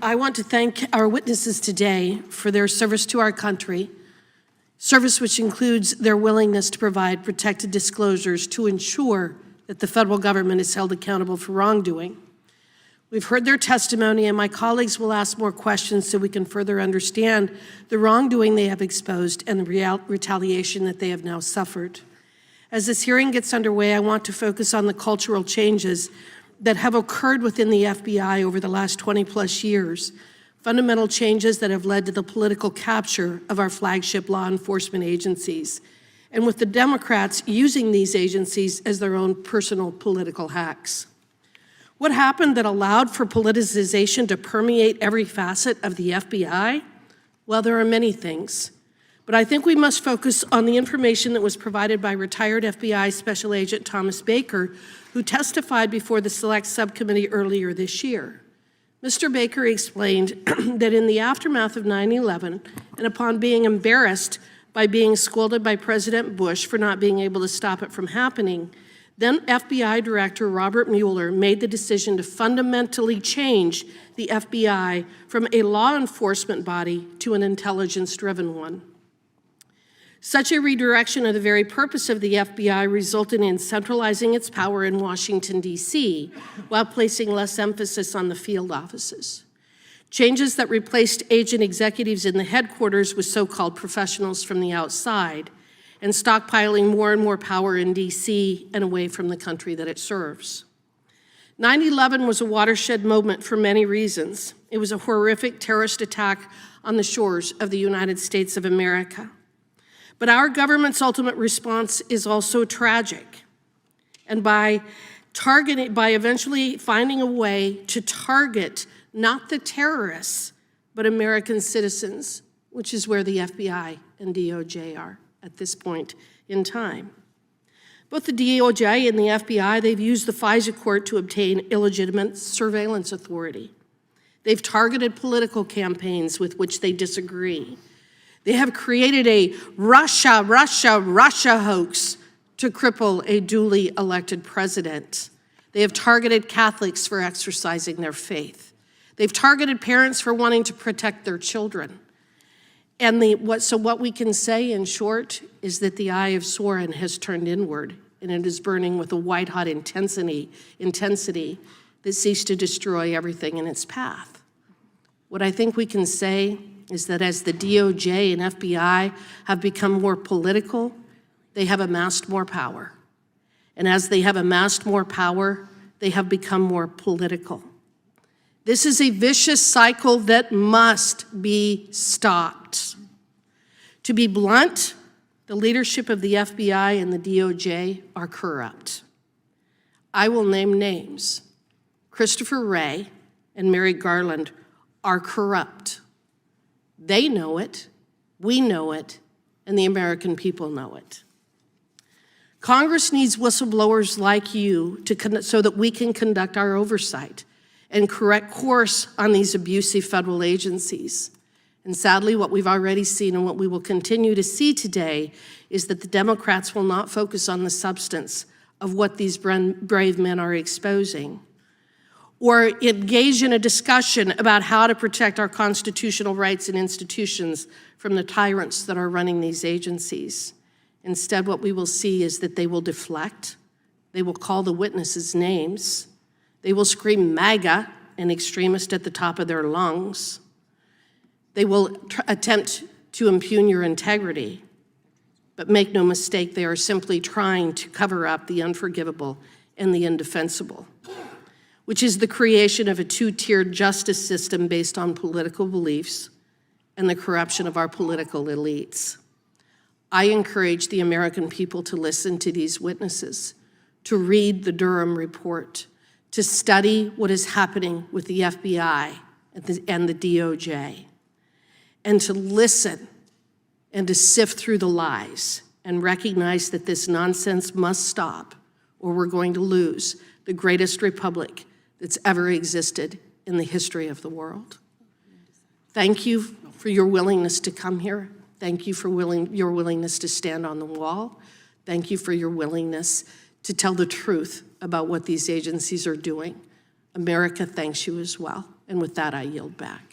I want to thank our witnesses today for their service to our country, service which includes their willingness to provide protected disclosures to ensure that the federal government is held accountable for wrongdoing. We've heard their testimony, and my colleagues will ask more questions so we can further understand the wrongdoing they have exposed and the retaliation that they have now suffered. As this hearing gets underway, I want to focus on the cultural changes that have occurred within the FBI over the last 20+ years, fundamental changes that have led to the political capture of our flagship law enforcement agencies, and with the Democrats using these agencies as their own personal political hacks. What happened that allowed for politicization to permeate every facet of the FBI? Well, there are many things, but I think we must focus on the information that was provided by retired FBI Special Agent Thomas Baker, who testified before the Select Subcommittee earlier this year. Mr. Baker explained that in the aftermath of 9/11, and upon being embarrassed by being scolded by President Bush for not being able to stop it from happening, then FBI Director Robert Mueller made the decision to fundamentally change the FBI from a law enforcement body to an intelligence-driven one. Such a redirection of the very purpose of the FBI resulted in centralizing its power in Washington, D.C., while placing less emphasis on the field offices. Changes that replaced agent executives in the headquarters with so-called professionals from the outside, and stockpiling more and more power in D.C. and away from the country that it serves. 9/11 was a watershed moment for many reasons. It was a horrific terrorist attack on the shores of the United States of America. But our government's ultimate response is also tragic. And by eventually finding a way to target not the terrorists, but American citizens, which is where the FBI and DOJ are at this point in time. Both the DOJ and the FBI, they've used the FISA court to obtain illegitimate surveillance authority. They've targeted political campaigns with which they disagree. They have created a Russia hoax to cripple a duly elected president. They have targeted Catholics for exercising their faith. They've targeted parents for wanting to protect their children. And so what we can say in short is that the eye of Sauron has turned inward, and it is burning with a white-hot intensity that seeks to destroy everything in its path. What I think we can say is that as the DOJ and FBI have become more political, they have amassed more power. And as they have amassed more power, they have become more political. This is a vicious cycle that must be stopped. To be blunt, the leadership of the FBI and the DOJ are corrupt. I will name names. Christopher Wray and Merrick Garland are corrupt. They know it, we know it, and the American people know it. Congress needs whistleblowers like you so that we can conduct our oversight and correct course on these abusive federal agencies. And sadly, what we've already seen and what we will continue to see today is that the Democrats will not focus on the substance of what these brave men are exposing, or engage in a discussion about how to protect our constitutional rights and institutions from the tyrants that are running these agencies. Instead, what we will see is that they will deflect, they will call the witnesses names, they will scream MAGA and extremist at the top of their lungs, they will attempt to impugn your integrity, but make no mistake, they are simply trying to cover up the unforgivable and the indefensible, which is the creation of a two-tiered justice system based on political beliefs and the corruption of our political elites. I encourage the American people to listen to these witnesses, to read the Durham report, to study what is happening with the FBI and the DOJ, and to listen and to sift through the lies and recognize that this nonsense must stop, or we're going to lose the greatest republic that's ever existed in the history of the world. Thank you for your willingness to come here. Thank you for your willingness to stand on the wall. Thank you for your willingness to tell the truth about what these agencies are doing. America thanks you as well. And with that, I yield back.